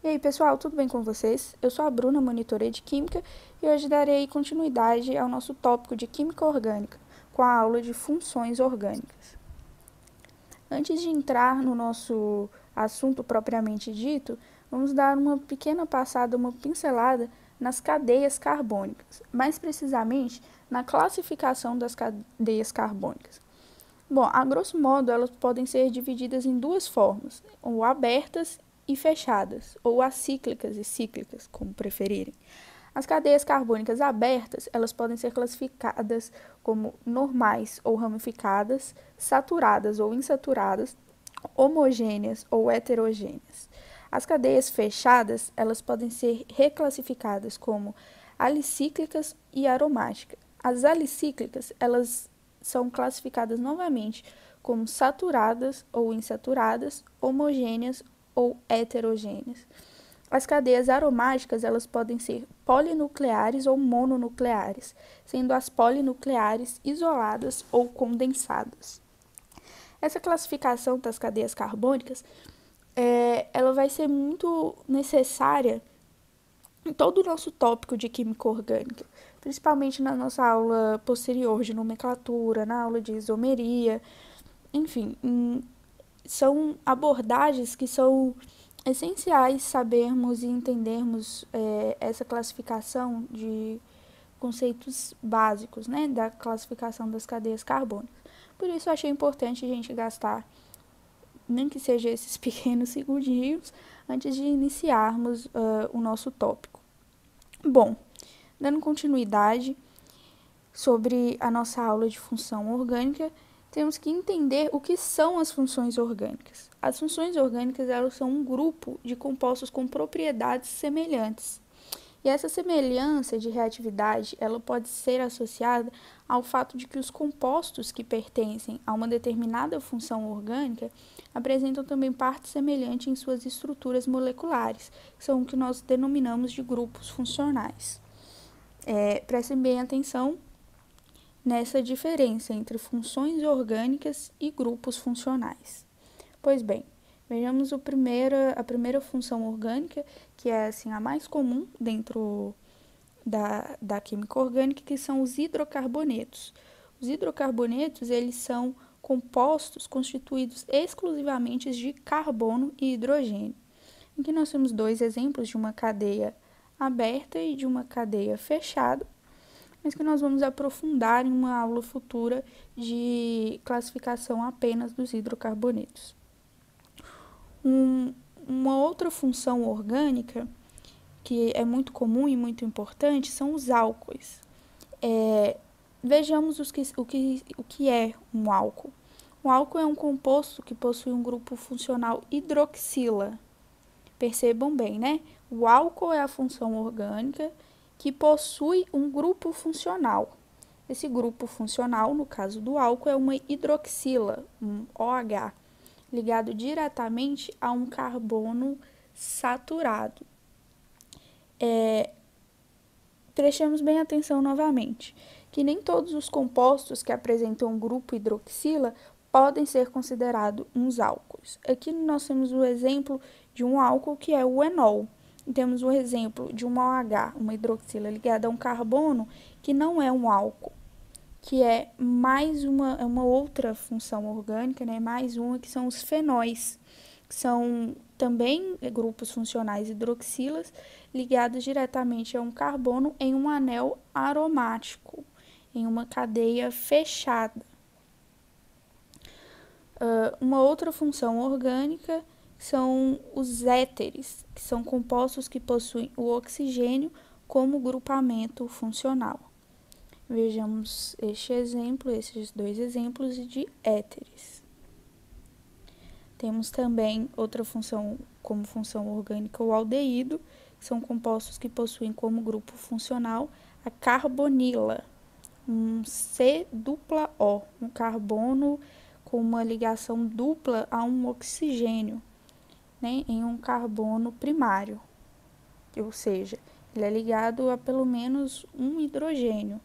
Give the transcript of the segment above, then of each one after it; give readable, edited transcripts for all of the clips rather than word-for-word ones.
E aí, pessoal, tudo bem com vocês? Eu sou a Bruna, monitora de Química, e hoje darei continuidade ao nosso tópico de Química Orgânica, com a aula de funções orgânicas. Antes de entrar no nosso assunto propriamente dito, vamos dar uma pequena passada, uma pincelada nas cadeias carbônicas, mais precisamente na classificação das cadeias carbônicas. Bom, a grosso modo, elas podem ser divididas em duas formas, ou abertas e fechadas, ou acíclicas e cíclicas, como preferirem. As cadeias carbônicas abertas, elas podem ser classificadas como normais ou ramificadas, saturadas ou insaturadas, homogêneas ou heterogêneas. As cadeias fechadas, elas podem ser reclassificadas como alicíclicas e aromáticas. As alicíclicas, elas são classificadas novamente como saturadas ou insaturadas, homogêneas ou heterogêneas. As cadeias aromáticas, elas podem ser polinucleares ou mononucleares, sendo as polinucleares isoladas ou condensadas. Essa classificação das cadeias carbônicas, ela vai ser muito necessária em todo o nosso tópico de química orgânica, principalmente na nossa aula posterior de nomenclatura, na aula de isomeria, enfim, são abordagens que são essenciais sabermos e entendermos essa classificação de conceitos básicos, né, da classificação das cadeias carbônicas. Por isso, eu achei importante a gente gastar, nem que seja esses pequenos segundinhos, antes de iniciarmos o nosso tópico. Bom, dando continuidade sobre a nossa aula de função orgânica, temos que entender o que são as funções orgânicas. As funções orgânicas, elas são um grupo de compostos com propriedades semelhantes. E essa semelhança de reatividade, ela pode ser associada ao fato de que os compostos que pertencem a uma determinada função orgânica apresentam também parte semelhante em suas estruturas moleculares, que são o que nós denominamos de grupos funcionais. Prestem bem atenção nessa diferença entre funções orgânicas e grupos funcionais. Pois bem, vejamos a primeira função orgânica, que é assim, a mais comum dentro da química orgânica, que são os hidrocarbonetos. Os hidrocarbonetos, eles são compostos constituídos exclusivamente de carbono e hidrogênio. Aqui nós temos dois exemplos de uma cadeia aberta e de uma cadeia fechada, mas que nós vamos aprofundar em uma aula futura de classificação apenas dos hidrocarbonetos. Uma outra função orgânica que é muito comum e muito importante são os álcoois. Vejamos o que é um álcool. Um álcool é um composto que possui um grupo funcional hidroxila. Percebam bem, né? O álcool é a função orgânica que possui um grupo funcional. Esse grupo funcional, no caso do álcool, é uma hidroxila, um OH, ligado diretamente a um carbono saturado. Prestemos bem atenção novamente, que nem todos os compostos que apresentam um grupo hidroxila podem ser considerados uns álcoois. Aqui nós temos o exemplo de um álcool que é o enol. E temos o exemplo de uma OH, uma hidroxila ligada a um carbono, que não é um álcool, que é mais uma outra função orgânica, né? Mais uma, que são os fenóis, que são também grupos funcionais hidroxilas ligados diretamente a um carbono em um anel aromático, em uma cadeia fechada. Uma outra função orgânica são os éteres, que são compostos que possuem o oxigênio como grupamento funcional. Vejamos esses dois exemplos de éteres. Temos também outra função como função orgânica, o aldeído, que são compostos que possuem como grupo funcional a carbonila, um C-O, um carbono com uma ligação dupla a um oxigênio, né, em um carbono primário, ou seja, ele é ligado a pelo menos um hidrogênio.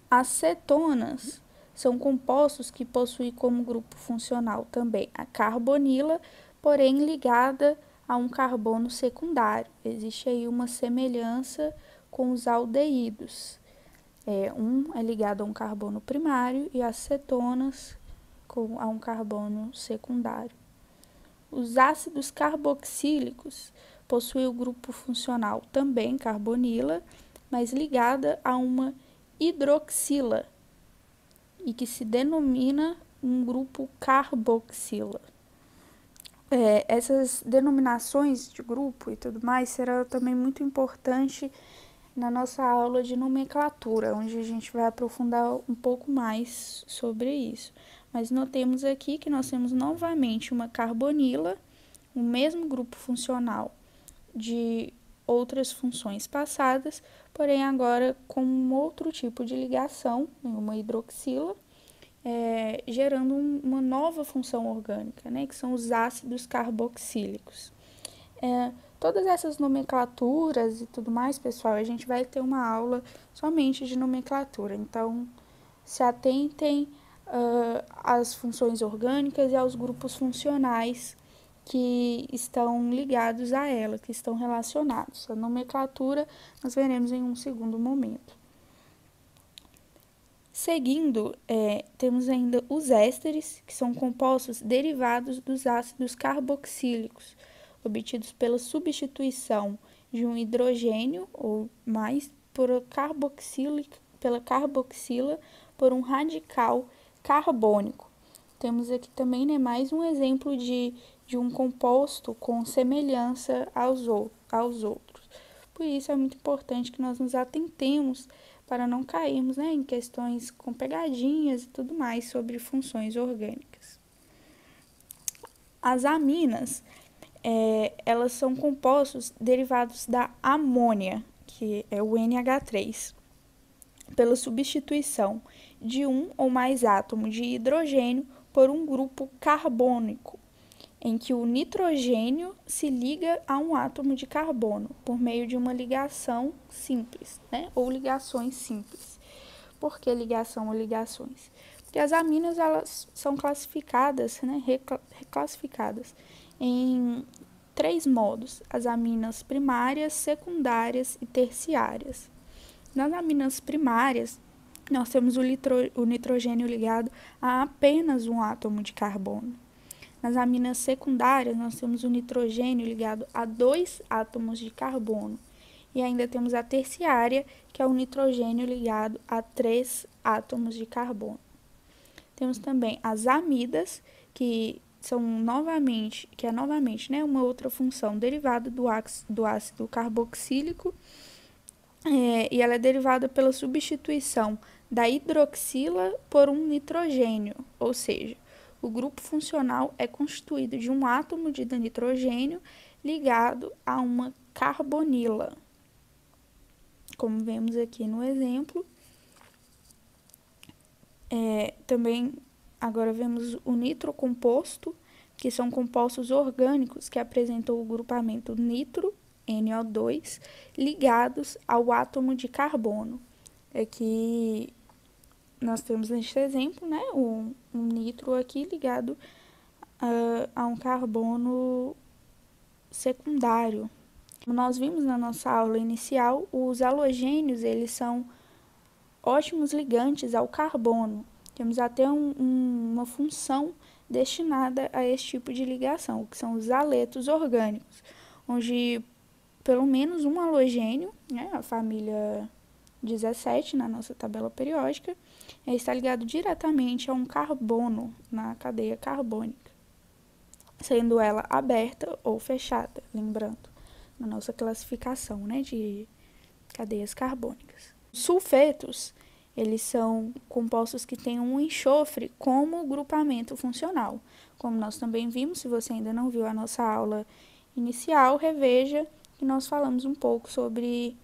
As cetonas são compostos que possuem como grupo funcional também a carbonila, porém ligada a um carbono secundário. Existe aí uma semelhança com os aldeídos. Um é ligado a um carbono primário e as cetonas a um carbono secundário. Os ácidos carboxílicos possuem o grupo funcional também carbonila, mas ligada a uma hidroxila e que se denomina um grupo carboxila. Essas denominações de grupo e tudo mais será também muito importante na nossa aula de nomenclatura, onde a gente vai aprofundar um pouco mais sobre isso. Mas notemos aqui que nós temos novamente uma carbonila, o mesmo grupo funcional de outras funções passadas, porém agora com um outro tipo de ligação, uma hidroxila, gerando uma nova função orgânica, né, que são os ácidos carboxílicos. Todas essas nomenclaturas e tudo mais, pessoal, a gente vai ter uma aula somente de nomenclatura, então se atentem às funções orgânicas e aos grupos funcionais que estão ligados a ela, que estão relacionados. A nomenclatura nós veremos em um segundo momento. Seguindo, temos ainda os ésteres, que são compostos derivados dos ácidos carboxílicos, obtidos pela substituição de um hidrogênio ou mais pela carboxila por um radical carbônico. Temos aqui também, né, mais um exemplo de um composto com semelhança aos outros. Por isso é muito importante que nós nos atentemos para não cairmos, né, em questões com pegadinhas e tudo mais sobre funções orgânicas. As aminas, elas são compostos derivados da amônia, que é o NH3, pela substituição de um ou mais átomos de hidrogênio por um grupo carbônico, em que o nitrogênio se liga a um átomo de carbono por meio de uma ligação simples, né? Ou ligações simples. Por que ligação ou ligações? Porque as aminas elas são classificadas, né? Reclassificadas em 3 modos: as aminas primárias, secundárias e terciárias. Nas aminas primárias, nós temos o nitrogênio ligado a apenas um átomo de carbono. Nas aminas secundárias, nós temos o nitrogênio ligado a 2 átomos de carbono. E ainda temos a terciária, que é o nitrogênio ligado a 3 átomos de carbono. Temos também as amidas, que é novamente, né, uma outra função derivada do ácido carboxílico, e ela é derivada pela substituição da hidroxila por um nitrogênio, ou seja, o grupo funcional é constituído de um átomo de nitrogênio ligado a uma carbonila, como vemos aqui no exemplo. Também agora vemos o nitrocomposto, que são compostos orgânicos que apresentam o grupamento nitro, NO2, ligados ao átomo de carbono. Aqui nós temos neste exemplo, né, um nitro aqui ligado a um carbono secundário. Como nós vimos na nossa aula inicial, os halogênios eles são ótimos ligantes ao carbono. Temos até uma função destinada a esse tipo de ligação, que são os haletos orgânicos, onde pelo menos um halogênio, né, a família 17 na nossa tabela periódica, está ligado diretamente a um carbono na cadeia carbônica, sendo ela aberta ou fechada, lembrando, na nossa classificação, né, de cadeias carbônicas. Os sulfetos, eles são compostos que têm um enxofre como grupamento funcional. Como nós também vimos, se você ainda não viu a nossa aula inicial, reveja que nós falamos um pouco sobre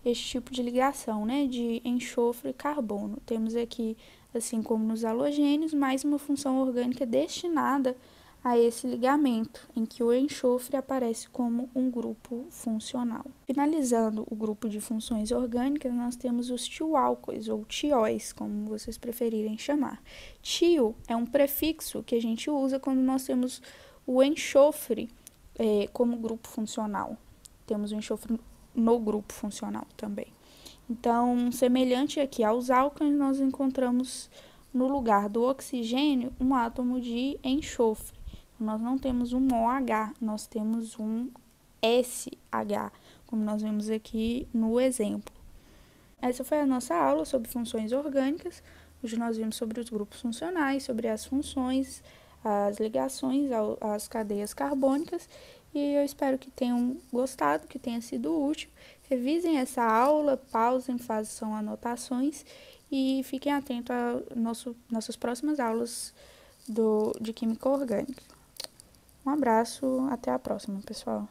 este tipo de ligação, né, de enxofre e carbono. Temos aqui, assim como nos halogênios, mais uma função orgânica destinada a esse ligamento, em que o enxofre aparece como um grupo funcional. Finalizando o grupo de funções orgânicas, nós temos os tioálcoois, ou tióis, como vocês preferirem chamar. Tio é um prefixo que a gente usa quando nós temos o enxofre como grupo funcional. Temos o enxofre no grupo funcional também. Então, semelhante aqui aos álcanos, nós encontramos no lugar do oxigênio um átomo de enxofre. Nós não temos um OH, nós temos um SH, como nós vemos aqui no exemplo. Essa foi a nossa aula sobre funções orgânicas. Hoje nós vimos sobre os grupos funcionais, sobre as funções, as ligações às cadeias carbônicas, e eu espero que tenham gostado, que tenha sido útil. Revisem essa aula, pausem, façam anotações e fiquem atentos às nossas próximas aulas de Química Orgânica. Um abraço, até a próxima, pessoal.